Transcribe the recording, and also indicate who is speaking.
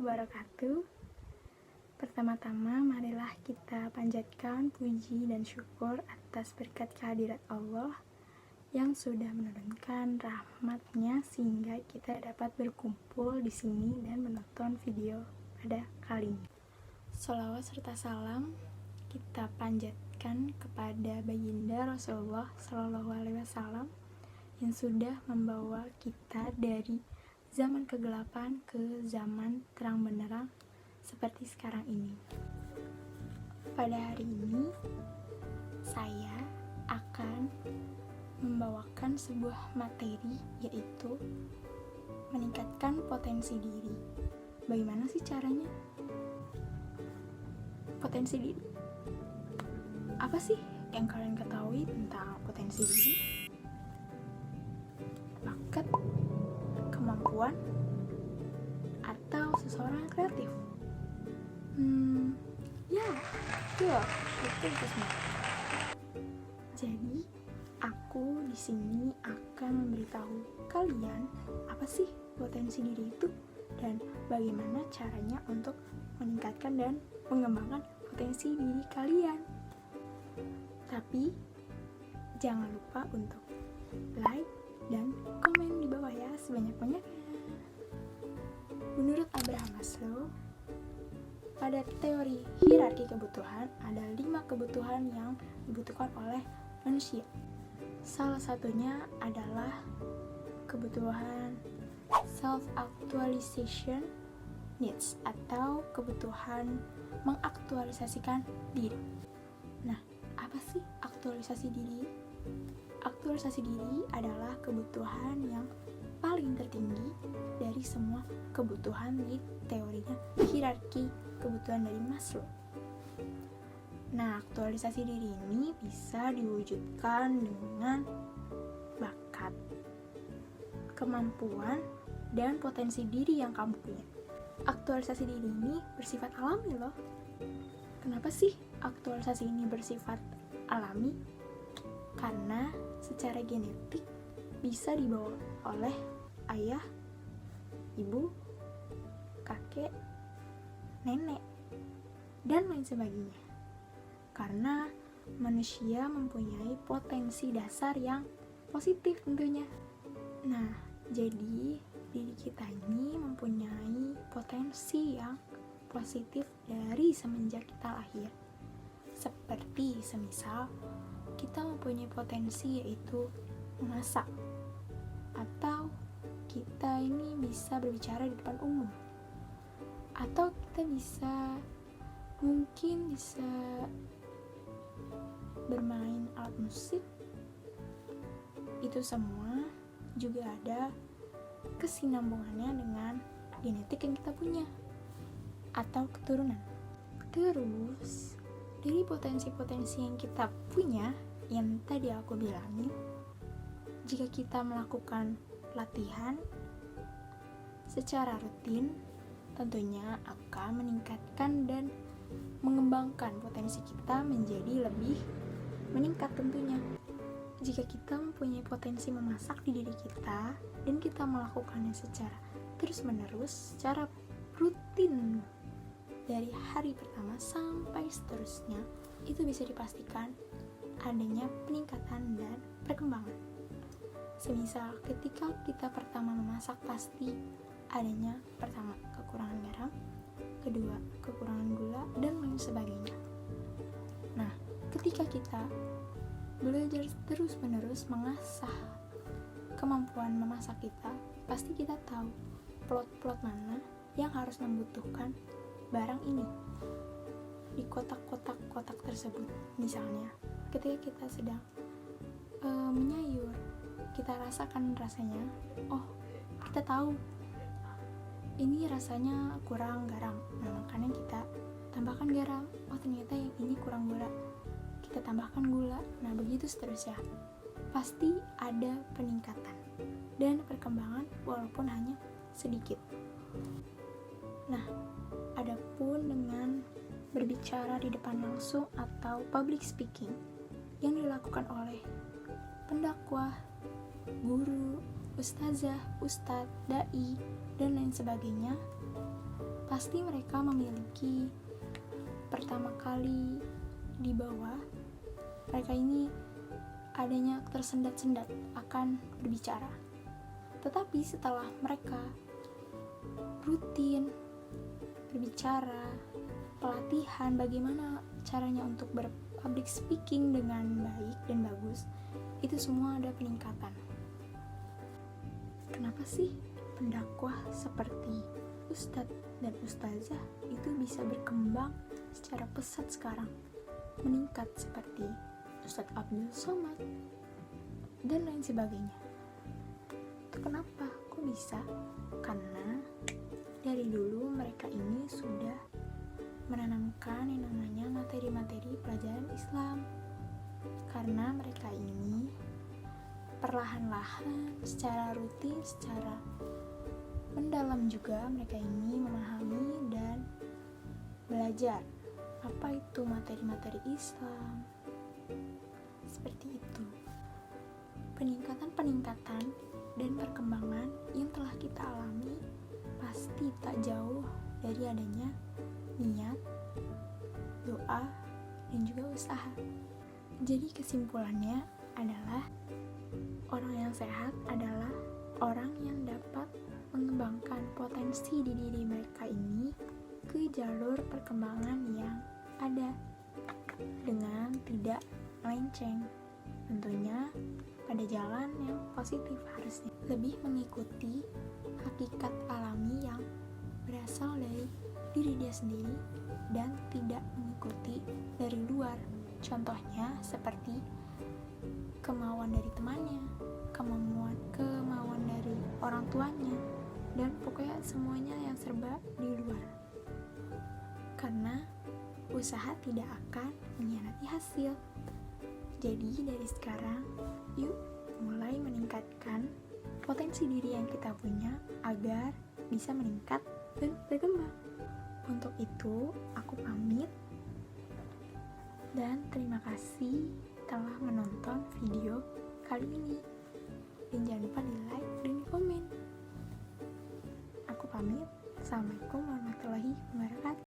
Speaker 1: wabarakatuh. Pertama-tama marilah kita panjatkan puji dan syukur atas berkat kehadirat Allah yang sudah menurunkan rahmat-Nya sehingga kita dapat berkumpul di sini dan menonton video pada kali ini. Sholawat serta salam kita panjatkan kepada baginda Rasulullah SAW yang sudah membawa kita dari zaman kegelapan ke zaman terang benderang seperti sekarang ini. Pada hari ini saya akan membawakan sebuah materi, yaitu meningkatkan potensi diri. Bagaimana sih caranya? Potensi diri. Apa sih yang kalian ketahui tentang potensi diri? Bakat, kemampuan, atau seseorang yang kreatif? Betul itu semua. Jadi, aku di sini akan memberitahu kalian apa sih potensi diri itu dan bagaimana caranya untuk meningkatkan dan mengembangkan potensi diri kalian. Tapi jangan lupa untuk like dan komen di bawah ya sebanyak-banyaknya. Menurut Abraham Maslow, pada teori hierarki kebutuhan ada 5 kebutuhan yang dibutuhkan oleh manusia. Salah satunya adalah kebutuhan self-actualization needs atau kebutuhan mengaktualisasikan diri. Nah, apa sih aktualisasi diri? Aktualisasi diri adalah kebutuhan yang paling tertinggi dari semua kebutuhan di teorinya hierarki kebutuhan dari Maslow. Nah, aktualisasi diri ini bisa diwujudkan dengan bakat, kemampuan, dan potensi diri yang kamu punya. Aktualisasi diri ini bersifat alami loh. Kenapa sih aktualisasi ini bersifat alami? Karena secara genetik bisa dibawa oleh ayah, ibu, kakek, nenek, dan lain sebagainya. Karena manusia mempunyai potensi dasar yang positif tentunya. Nah, jadi diri kita ini mempunyai potensi yang positif dari semenjak kita lahir. Seperti semisal kita mempunyai potensi yaitu memasak, atau kita ini bisa berbicara di depan umum, atau kita mungkin bisa bermain alat musik. Itu semua juga ada kesinambungannya dengan genetik yang kita punya atau keturunan. Terus dari potensi-potensi yang kita punya yang tadi aku bilangin, jika kita melakukan latihan secara rutin, tentunya akan meningkatkan dan mengembangkan potensi kita menjadi lebih meningkat tentunya. Jika kita mempunyai potensi memasak di diri kita dan kita melakukannya secara terus-menerus, secara rutin dari hari pertama sampai seterusnya, itu bisa dipastikan adanya peningkatan dan perkembangan. Semisal ketika kita pertama memasak, pasti adanya pertama kekurangan garam, kedua kekurangan gula, dan lain sebagainya. Nah, ketika kita belajar terus-menerus mengasah kemampuan memasak kita, pasti kita tahu plot-plot mana yang harus membutuhkan barang ini di kotak-kotak tersebut. Misalnya, ketika kita sedang menyayur, kita rasakan rasanya, oh kita tahu ini rasanya kurang garam, nah makanya kita tambahkan garam. Oh ternyata yang ini kurang gula, kita tambahkan gula. Nah begitu seterusnya. Pasti ada peningkatan dan perkembangan walaupun hanya sedikit. Nah, adapun dengan berbicara di depan langsung atau public speaking yang dilakukan oleh pendakwah, guru, ustazah, ustadz, dai, dan lain sebagainya, pasti mereka memiliki pertama kali di bawah mereka ini adanya tersendat-sendat akan berbicara. Tetapi setelah mereka rutin berbicara, pelatihan bagaimana caranya untuk berpublic speaking dengan baik dan bagus, itu semua ada peningkatan. Kenapa sih pendakwah seperti ustadz dan ustazah itu bisa berkembang secara pesat sekarang, meningkat seperti Ustadz Abdul Somad dan lain sebagainya? Itu kenapa? Kok bisa? Karena dari dulu mereka ini sudah menanamkan yang namanya materi-materi pelajaran Islam. Karena mereka ini perlahan-lahan, secara rutin, secara mendalam juga mereka ini memahami dan belajar apa itu materi-materi Islam. Seperti itu. Peningkatan dan perkembangan yang telah kita alami pasti tak jauh dari adanya niat, doa, dan juga usaha. Jadi kesimpulannya adalah orang yang sehat adalah orang yang dapat mengembangkan potensi di diri mereka ini ke jalur perkembangan yang ada dengan tidak melenceng, tentunya pada jalan yang positif, harusnya lebih mengikuti hakikat alami yang berasal dari diri dia sendiri dan tidak mengikuti dari luar. Contohnya seperti kemauan dari temannya, kemauan dari orang tuanya, dan pokoknya semuanya yang serba di luar. Karena usaha tidak akan mengkhianati hasil. Jadi dari sekarang, yuk mulai meningkatkan potensi diri yang kita punya agar bisa meningkat dan berkembang. Untuk itu, aku pamit dan terima kasih telah menonton video kali ini. Dan jangan lupa di like dan di komen. Aku pamit. Assalamualaikum warahmatullahi wabarakatuh.